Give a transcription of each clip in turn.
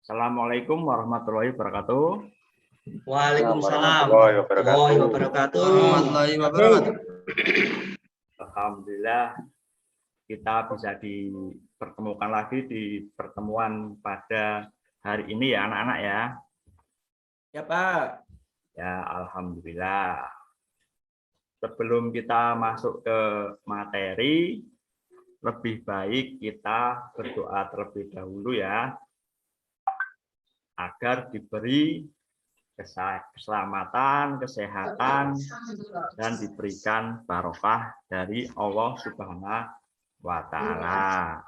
Assalamualaikum warahmatullahi wabarakatuh. Waalaikumsalam warahmatullahi wabarakatuh. Warahmatullahi wabarakatuh. Alhamdulillah kita bisa dipertemukan lagi di pertemuan pada hari ini ya anak-anak ya. Ya Pak. Ya alhamdulillah. Sebelum kita masuk ke materi, lebih baik kita berdoa terlebih dahulu ya, agar diberi keselamatan, kesehatan, dan diberikan barokah dari Allah Subhanahu wa Ta'ala.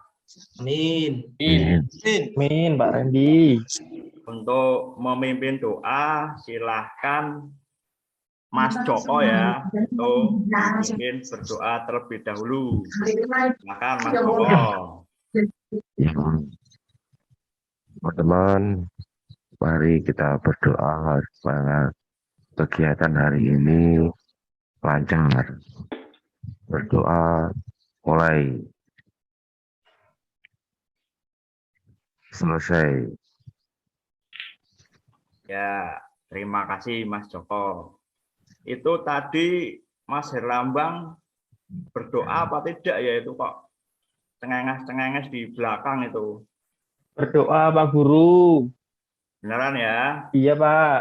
Amin. Amin, Pak Randy. Untuk memimpin doa, silahkan Mas Joko ya, untuk memimpin berdoa terlebih dahulu. Silakan Mas Joko. Teman-teman, mari kita berdoa supaya kegiatan hari ini lancar. Berdoa mulai selesai. Ya, terima kasih Mas Joko. Itu tadi Mas Herlambang berdoa apa tidak ya, itu kok cengenges-cengenges di belakang itu. Berdoa Pak Guru. Beneran ya? Iya Pak.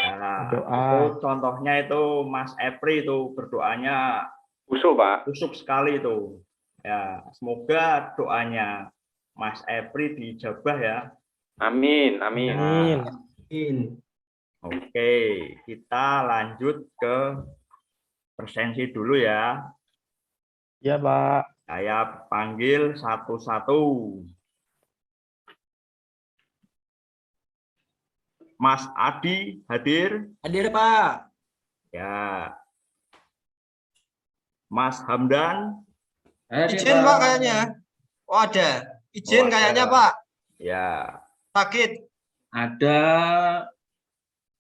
Ya, Berdoa. itu contohnya itu Mas Epri itu berdoanya Usuk, Pak. kusuk sekali itu. Ya, semoga doanya Mas Epri dijabah ya. Amin, amin. Amin. Amin. Oke, kita lanjut ke presensi dulu ya. Iya Pak. Saya panggil satu-satu. Mas Adi hadir? Hadir Pak. Ya. Mas Hamdan? Izin Pak kayaknya. Oh ada. Izin kayaknya Pak. Ya. Sakit. Ada.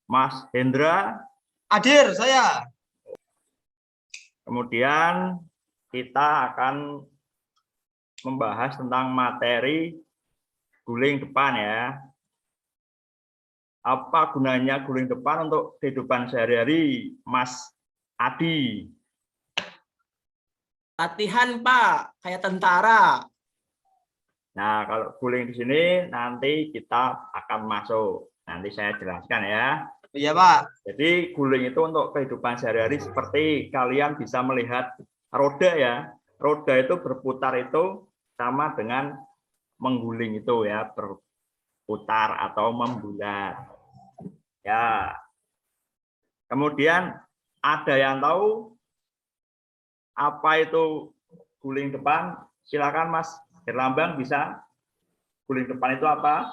Mas Hendra? Hadir saya. Kemudian kita akan membahas tentang materi guling depan ya. Apa gunanya guling depan untuk kehidupan sehari-hari, Mas Adi? Latihan Pak, kayak tentara. Nah, kalau guling di sini nanti kita akan masuk. Nanti saya jelaskan ya. Iya Pak. Jadi guling itu untuk kehidupan sehari-hari seperti kalian bisa melihat roda ya. Roda itu berputar itu sama dengan mengguling itu ya, berputar atau membulat. Ya. Kemudian ada yang tahu apa itu guling depan? Silakan Mas Herlambang, bisa. Guling depan itu apa?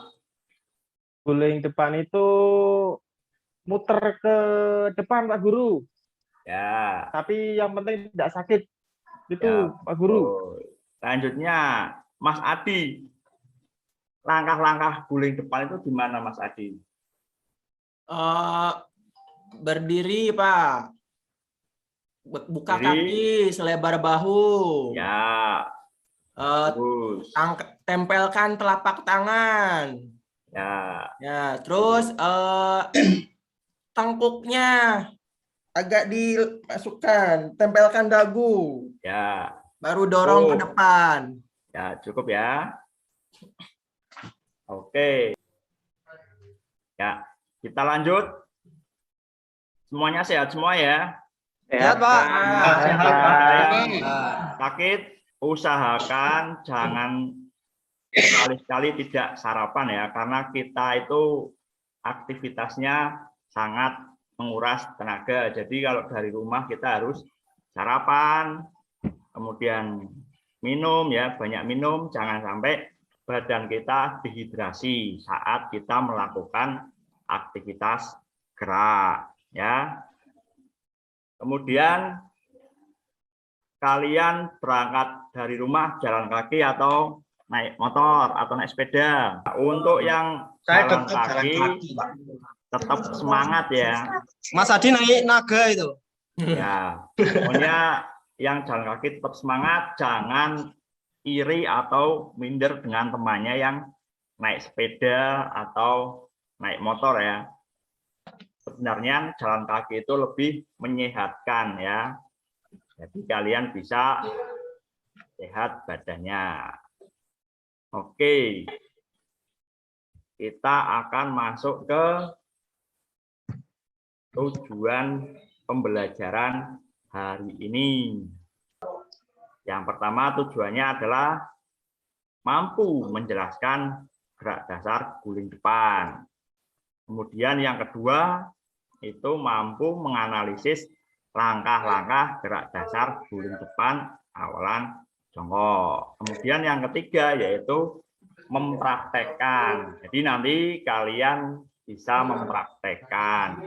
Guling depan itu muter ke depan Pak Guru. Ya. Tapi yang penting tidak sakit. Itu Ya. Pak Guru. Oh. Selanjutnya Mas Adi. Langkah-langkah guling depan itu gimana Mas Adi? Berdiri Pak. Buka Berdiri. kaki selebar bahu. Ya. Terus. Tempelkan telapak tangan. Ya. Ya, terus tengkuknya agak dimasukkan, tempelkan dagu. Ya. Baru dorong ke depan. Ya, cukup ya. Oke. Ya, kita lanjut. Semuanya sehat semua ya. Sehat Pak. Sakit, usahakan jangan sekali-sekali tidak sarapan ya, karena kita itu aktivitasnya sangat menguras tenaga. Jadi kalau dari rumah kita harus sarapan, kemudian minum ya, banyak minum, jangan sampai badan kita dehidrasi saat kita melakukan aktivitas gerak ya. Kemudian kalian berangkat dari rumah jalan kaki atau naik motor atau naik sepeda. Untuk yang jalan kaki tetap semangat ya. Mas Adi naik naga itu. Ya, pokoknya yang jalan kaki tetap semangat, jangan iri atau minder dengan temannya yang naik sepeda atau naik motor ya. Sebenarnya jalan kaki itu lebih menyehatkan ya. Jadi kalian bisa sehat badannya. Oke. Kita akan masuk ke tujuan pembelajaran hari ini. Yang pertama tujuannya adalah mampu menjelaskan gerak dasar guling depan. Kemudian yang kedua itu mampu menganalisis langkah-langkah gerak dasar guling depan awalan jongkok. Kemudian yang ketiga yaitu mempraktekkan. Jadi nanti kalian bisa mempraktekkan.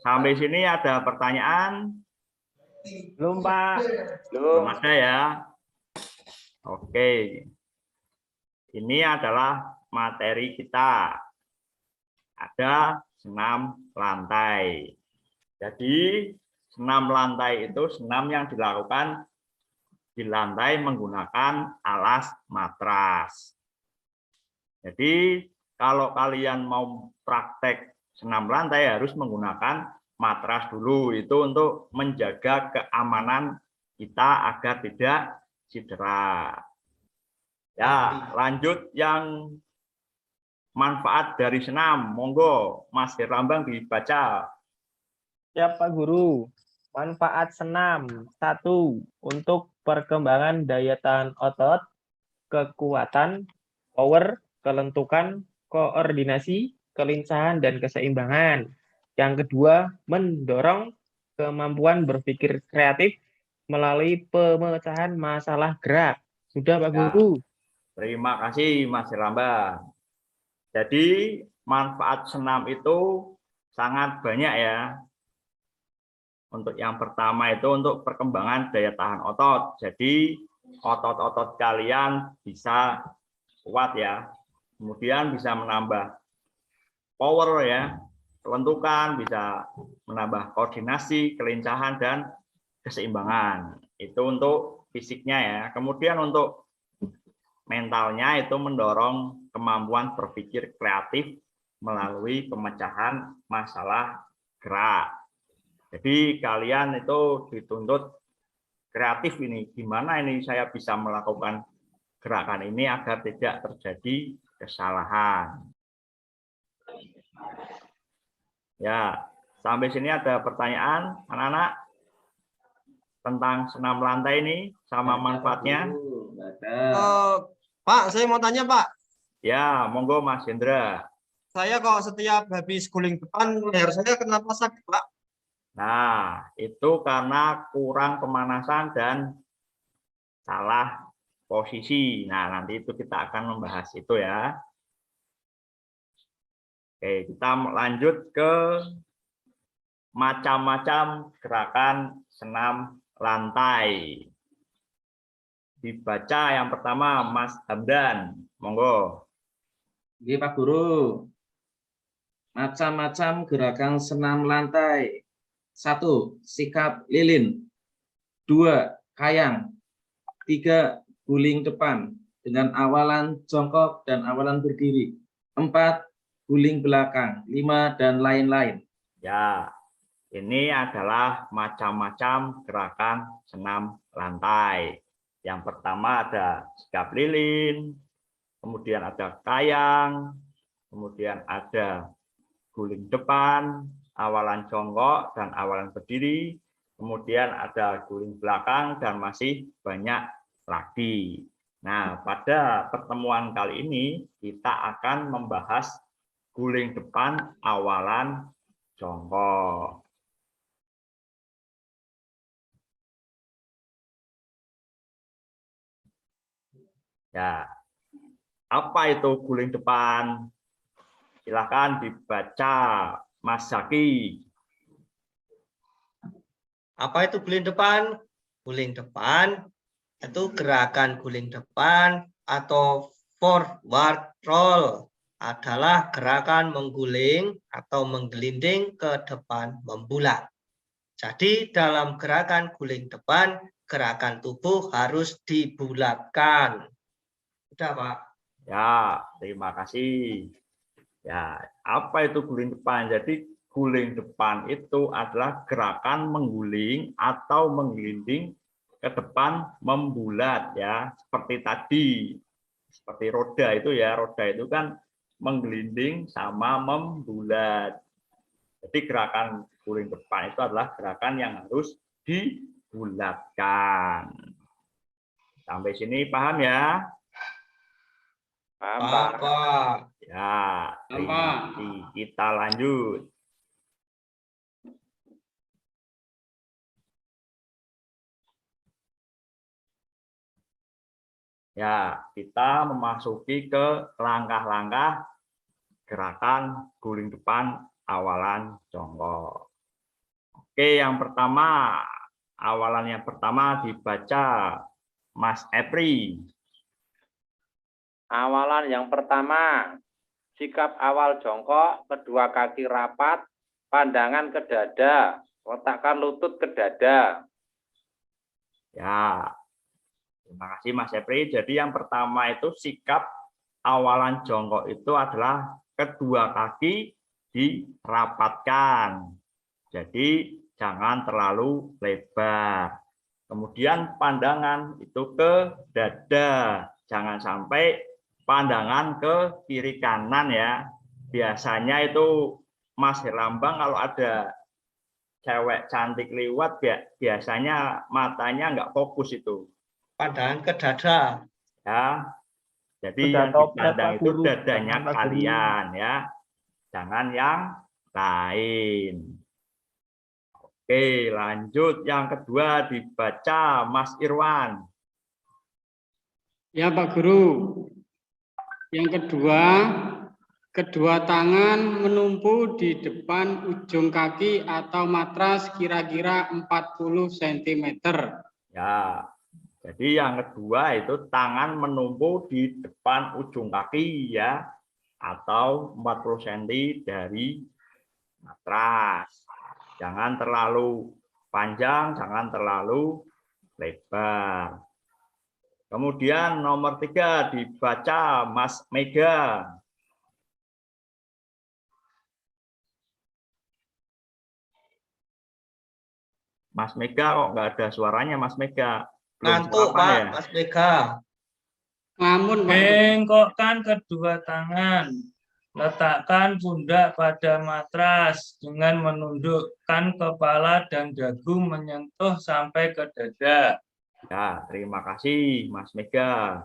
Sampai sini ada pertanyaan? Belum, Pak. Belum ada ya. Oke. Ini adalah materi kita. Ada senam lantai. Jadi senam lantai itu senam yang dilakukan di lantai menggunakan alas matras. Jadi kalau kalian mau praktek senam lantai harus menggunakan matras dulu, itu untuk menjaga keamanan kita agar tidak cedera. Ya, lanjut yang manfaat dari senam, monggo Mas Herlambang dibaca. Ya, Pak Guru. Manfaat senam. 1. Untuk perkembangan daya tahan otot, kekuatan, power, kelentukan, koordinasi, kelincahan, dan keseimbangan. Yang kedua, mendorong kemampuan berpikir kreatif melalui pemecahan masalah gerak. Sudah, Pak Guru. Terima kasih Mas Herlambang. Jadi manfaat senam itu sangat banyak ya. Untuk yang pertama itu untuk perkembangan daya tahan otot. Jadi otot-otot kalian bisa kuat ya. Kemudian bisa menambah power ya, kelentukan, bisa menambah koordinasi, kelincahan, dan keseimbangan. Itu untuk fisiknya ya. Kemudian untuk mentalnya itu mendorong kemampuan berpikir kreatif melalui pemecahan masalah gerak. Jadi kalian itu dituntut kreatif ini. Gimana ini saya bisa melakukan gerakan ini agar tidak terjadi kesalahan. Ya, sampai sini ada pertanyaan anak-anak tentang senam lantai ini sama manfaatnya? Pak, saya mau tanya, Pak. Ya, monggo Mas Hendra. Saya kok setiap habis guling depan, leher saya kenapa sakit, Pak? Nah, itu karena kurang pemanasan dan salah posisi. Nah, nanti itu kita akan membahas itu ya. Oke, kita lanjut ke macam-macam gerakan senam lantai. Dibaca yang pertama Mas Hamdan, monggo. Oke, Pak Guru. Macam-macam gerakan senam lantai. 1. Sikap lilin. 2. Kayang. 3. Guling depan dengan awalan jongkok dan awalan berdiri. 4. Guling belakang. 5. Dan lain-lain. Ya, ini adalah macam-macam gerakan senam lantai. Yang pertama ada sikap lilin, kemudian ada kayang, kemudian ada guling depan, awalan jongkok dan awalan berdiri, kemudian ada guling belakang dan masih banyak lagi. Nah, pada pertemuan kali ini kita akan membahas guling depan awalan jongkok. Ya, apa itu guling depan? Silakan dibaca, Mas Zaki. Apa itu guling depan? Guling depan itu gerakan guling depan atau forward roll adalah gerakan mengguling atau menggelinding ke depan membulat. Jadi dalam gerakan guling depan, gerakan tubuh harus dibulatkan. Sudah, Pak? Ya, terima kasih. Ya, apa itu guling depan? Jadi guling depan itu adalah gerakan mengguling atau menggelinding ke depan membulat ya, seperti tadi. Seperti roda itu ya, roda itu kan menggelinding sama membulat. Jadi gerakan guling depan itu adalah gerakan yang harus dibulatkan. Sampai sini paham ya? Paham, Pak, Pak. Pak. Ya, terima kasih. Kita lanjut. Ya, kita memasuki ke langkah-langkah gerakan guling depan awalan jongkok. Oke, yang pertama, awalan yang pertama dibaca Mas Epri. Awalan yang pertama, sikap awal jongkok, kedua kaki rapat, pandangan ke dada, letakkan lutut ke dada. Ya, terima kasih Mas Epri. Jadi yang pertama itu sikap awalan jongkok itu adalah kedua kaki dirapatkan. Jadi jangan terlalu lebar. Kemudian pandangan itu ke dada. Jangan sampai pandangan ke kiri kanan ya. Biasanya itu Mas Herlambang kalau ada cewek cantik lewat biasanya matanya nggak fokus itu. Pandangan ke dada. Ya. Jadi Sudah yang top dipandang Pak itu Guru. dadanya Pak Guru. kalian ya. Jangan yang lain. Oke, lanjut yang kedua dibaca Mas Irwan. Ya Pak Guru. Yang kedua, kedua tangan menumpu di depan ujung kaki atau matras kira-kira 40 cm. Ya, jadi yang kedua itu tangan menumpu di depan ujung kaki ya, atau 40 cm dari matras. Jangan terlalu panjang, jangan terlalu lebar. Kemudian nomor 3 dibaca Mas Mega. Mas Mega kok nggak ada suaranya Mas Mega? Belum Ngantuk, sarapan Pak, ya? Mas Mega. Namun Pak Guru. Bengkokkan kedua tangan. Letakkan pundak pada matras dengan menundukkan kepala dan dagu menyentuh sampai ke dada. Ya, terima kasih Mas Mega.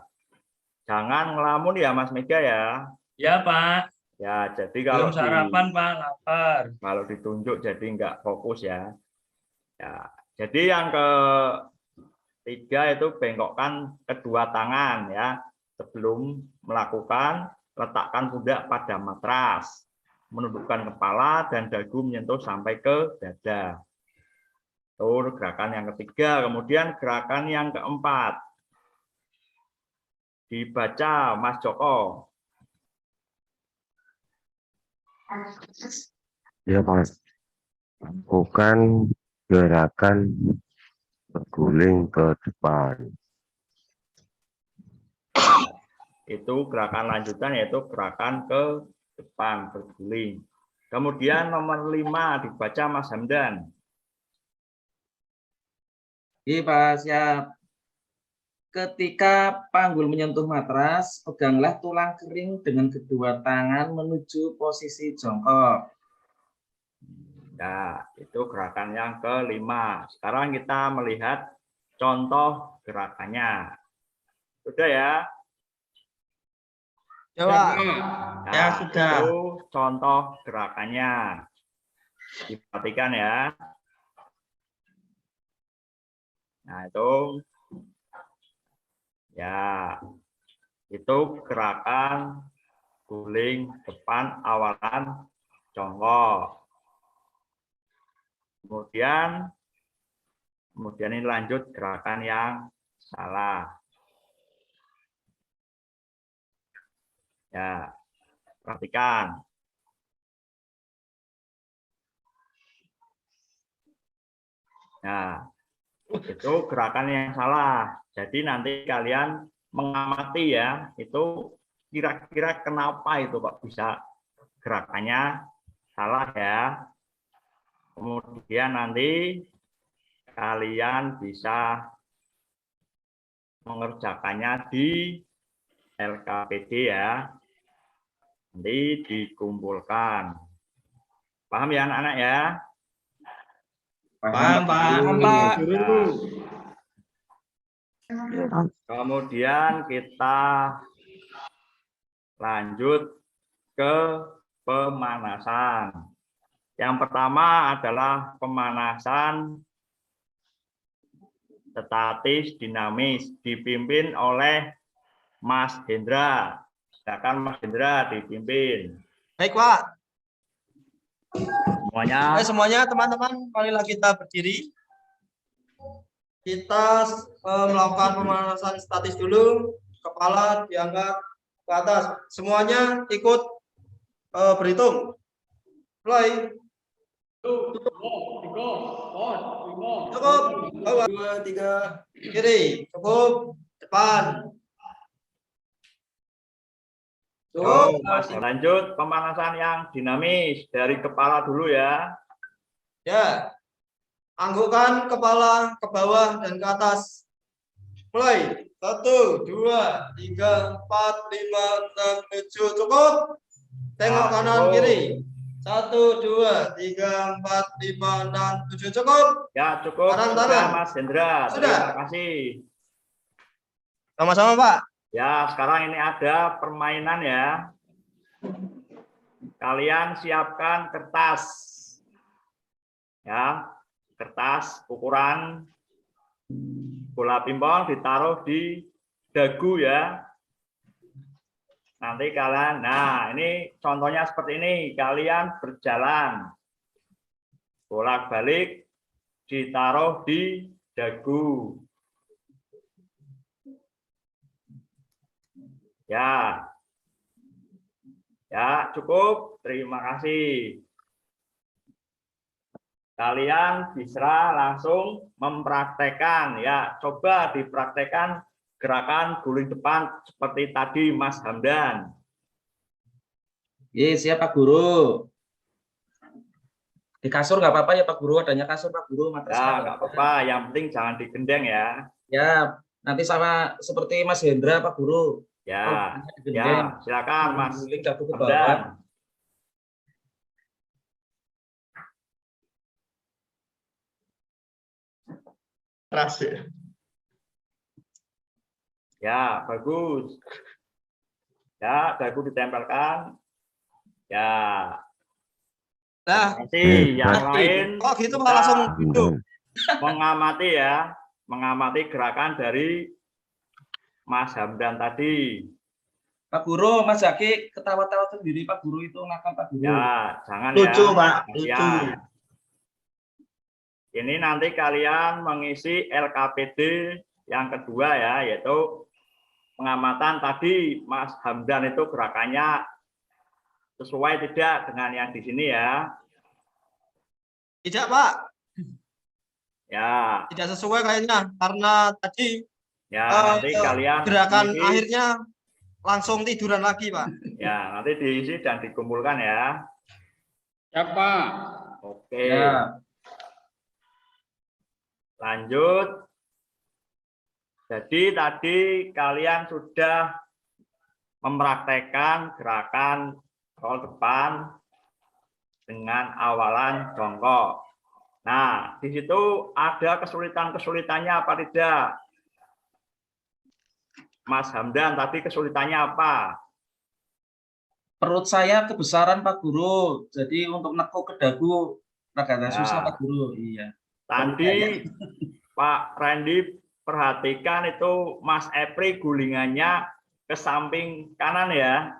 Jangan ngelamun ya Mas Mega ya. Ya Pak, Ya, jadi kalau belum sarapan Pak, lapar. kalau ditunjuk jadi nggak fokus ya. Ya, jadi yang ketiga itu bengkokkan kedua tangan ya. Sebelum melakukan, letakkan pundak pada matras. Menundukkan kepala dan dagu menyentuh sampai ke dada. Itu gerakan yang ketiga. Kemudian gerakan yang keempat. Dibaca Mas Joko. Ya, Pak. Lakukan gerakan berguling ke depan. Itu gerakan lanjutan yaitu gerakan ke depan berguling. Kemudian nomor 5 dibaca Mas Hamdan. Iya, Pak, siap. Ketika panggul menyentuh matras, peganglah tulang kering dengan kedua tangan menuju posisi jongkok. Ya, itu gerakan yang kelima. Sekarang kita melihat contoh gerakannya. Sudah ya? Coba. Nah, Ya, sudah. Itu contoh gerakannya. Diperhatikan ya. Nah, itu ya. Itu gerakan guling depan awalan jongkok. Kemudian ini lanjut gerakan yang salah. Ya, perhatikan. Nah, itu gerakan yang salah. Jadi nanti kalian mengamati ya, itu kira-kira kenapa itu kok bisa gerakannya salah ya. Kemudian nanti kalian bisa mengerjakannya di LKPD ya. Nanti dikumpulkan. Paham ya anak-anak ya? Paham, Pak. Nah, Guru. kemudian kita lanjut ke pemanasan. Yang pertama adalah pemanasan statis dinamis dipimpin oleh Mas Hendra. Silakan Mas Hendra dipimpin. Baik, Pak. Semuanya. Semuanya teman-teman, marilah kita berdiri. Kita melakukan pemanasan statis dulu. Kepala diangkat ke atas. Semuanya ikut berhitung. Mulai. Cukup. 2, 3. Kiri. Cukup. Depan. Cukup. Mas, lanjut pemanasan yang dinamis dari kepala dulu ya. Ya. Anggukkan kepala ke bawah dan ke atas. Mulai. 1, 2, 3, 4, 5, 6, 7. Cukup. Tengok kanan kiri. 1, 2, 3, 4, 5, 6, 7. Cukup. Ya, cukup. Tangan. Sudah, Mas Hendra. Sudah. Terima kasih. Sama-sama, Pak. Ya, sekarang ini ada permainan ya. Kalian siapkan kertas. Ya, kertas ukuran bola pingpong ditaruh di dagu ya. Nanti kalian, nah ini contohnya seperti ini, kalian berjalan bolak-balik ditaruh di dagu. Ya, ya cukup. Terima kasih. Kalian bisa langsung mempraktekkan ya. Coba dipraktekkan gerakan guling depan seperti tadi Mas Hamdan. Yes, siap Pak Guru. Di kasur nggak apa-apa ya Pak Guru, adanya kasur Pak Guru. Ya, nggak apa-apa. Yang penting jangan digendeng ya. Ya, nanti sama seperti Mas Hendra Pak Guru. Ya, ya, silakan Mas Hamdan. Ya, bagus. Ya, dagu ditempelkan. Ya. Nah, yang lain. Oh, gitu Pak, langsung duduk. Mengamati ya, mengamati gerakan dari Mas Hamdan tadi. Pak Guru, Mas Zaki ketawa-tawa sendiri Pak Guru itu nakal Pak Guru. Ya, jangan Lucu, ya. Pak. Ya. Lucu. Ini nanti kalian mengisi LKPD yang kedua ya, yaitu pengamatan tadi Mas Hamdan itu gerakannya sesuai tidak dengan yang di sini ya? Tidak, Pak. Ya. Tidak sesuai kayaknya karena tadi ya nanti kalian gerakan diisi, akhirnya langsung tiduran lagi, Pak. Ya, nanti diisi dan dikumpulkan ya. Ya, Pak. Oke. Ya. Lanjut. Jadi tadi kalian sudah mempraktekkan gerakan roll depan dengan awalan jongkok. Nah, di situ ada kesulitan-kesulitannya apa tidak? Mas Hamdan tadi kesulitannya apa? Perut saya kebesaran Pak Guru, jadi untuk nekuk ke dagu agak susah Pak Guru. Iya. Tadi Pak Randy perhatikan itu Mas Epri gulingannya ke samping kanan ya.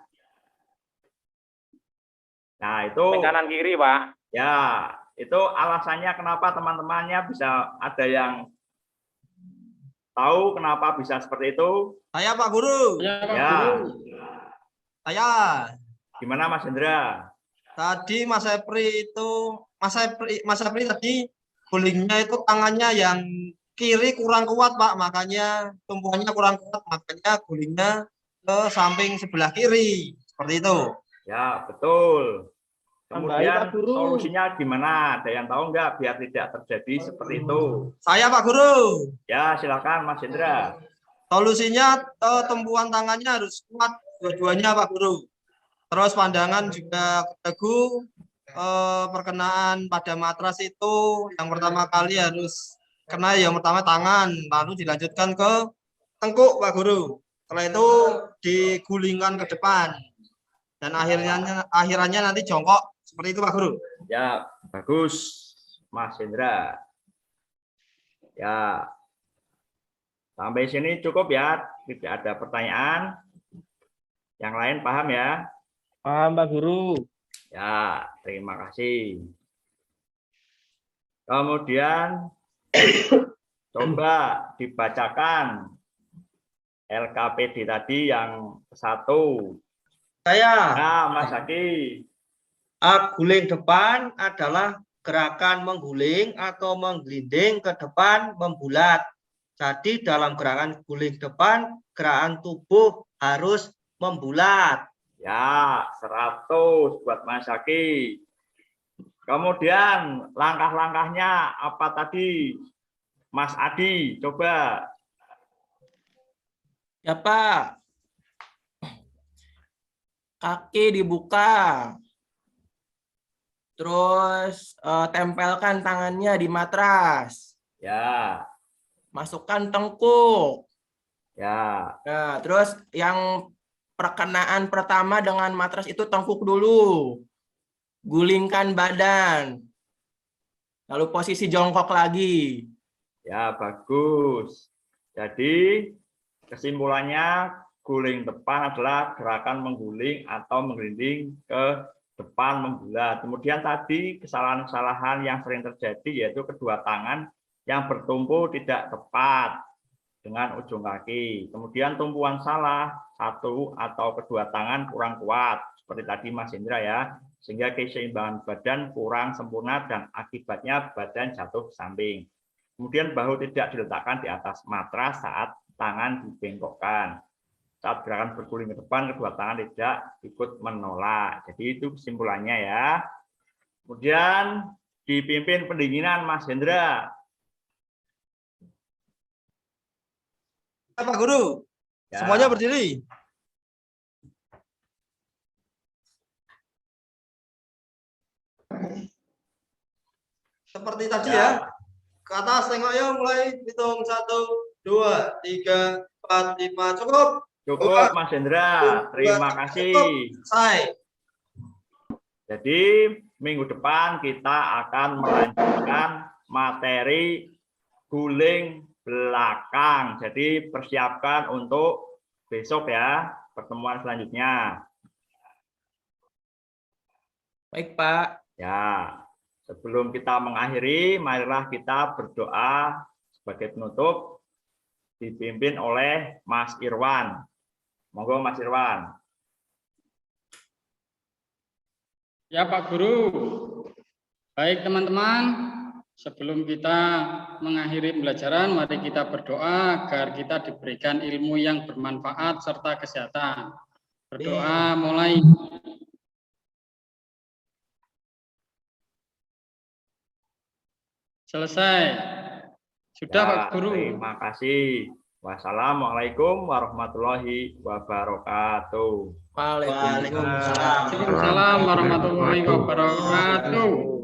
Nah, itu kanan kiri, Pak. Ya, itu alasannya kenapa teman-temannya bisa ada yang tahu kenapa bisa seperti itu? Saya Pak Guru. Ya, Pak Ya. Guru. Saya. Gimana Mas Hendra? Tadi Mas Epri tadi gulingnya itu tangannya yang kiri kurang kuat, Pak, makanya tumpuannya kurang kuat, makanya gulingnya ke samping sebelah kiri. Seperti itu. Ya, betul. Tambahin, Kemudian Pak Guru. solusinya gimana? Ada yang tahu nggak biar tidak terjadi seperti itu? Saya Pak Guru. Ya, silakan Mas Hendra. Solusinya tumpuan tangannya harus kuat dua-duanya Pak Guru. Terus pandangan juga teguh. Perkenaan pada matras itu yang pertama kali harus kena yang pertama tangan, lalu dilanjutkan ke tengkuk Pak Guru. Setelah itu digulingkan ke depan dan akhirannya nanti jongkok seperti itu Pak Guru. Ya, bagus Mas Hendra. Ya, sampai sini cukup ya, tidak ada pertanyaan. Yang lain paham ya? Paham, Pak Guru. Ya, terima kasih. Kemudian coba dibacakan LKPD tadi yang satu. Saya Nah, Mas Aki. guling depan adalah gerakan mengguling atau menggelinding ke depan membulat. Jadi dalam gerakan guling depan, gerakan tubuh harus membulat. Ya, 100 buat Mas Aki. Kemudian langkah-langkahnya apa tadi? Mas Adi, coba. Ya, Pak. Kaki dibuka. Terus tempelkan tangannya di matras. Ya, Masukkan tengkuk. ya. Nah, terus yang perkenaan pertama dengan matras itu tengkuk dulu. Gulingkan badan. Lalu posisi jongkok lagi. Ya, bagus. Jadi, kesimpulannya guling depan adalah gerakan mengguling atau menggelinding ke depan membulat. Kemudian tadi kesalahan-kesalahan yang sering terjadi yaitu kedua tangan yang bertumpu tidak tepat dengan ujung kaki. Kemudian tumpuan salah, satu atau kedua tangan kurang kuat, seperti tadi Mas Indra ya, sehingga keseimbangan badan kurang sempurna dan akibatnya badan jatuh samping. Kemudian bahu tidak diletakkan di atas matras saat tangan dibengkokkan. Saat gerakan berguling ke depan, kedua tangan tidak ikut menolak. Jadi itu kesimpulannya ya. Kemudian dipimpin pendinginan Mas Hendra. Pak Guru, Ya. semuanya berdiri. Seperti tadi ya. Ke atas tengok ya, mulai hitung 1, 2, 3, 4, 5, cukup. Cukup Mas Hendra, terima kasih. Selesai. Jadi minggu depan kita akan melanjutkan materi guling belakang. Jadi persiapkan untuk besok ya, pertemuan selanjutnya. Baik, Pak. Ya, sebelum kita mengakhiri, marilah kita berdoa sebagai penutup dipimpin oleh Mas Irwan. Monggo Mas Irwan. Ya Pak Guru. Baik teman-teman, sebelum kita mengakhiri pembelajaran, mari kita berdoa agar kita diberikan ilmu yang bermanfaat serta kesehatan. Berdoa mulai. Selesai. Sudah Ya, Pak Guru. terima kasih. Wassalamualaikum warahmatullahi wabarakatuh. Waalaikumsalam. Waalaikumsalam warahmatullahi wabarakatuh.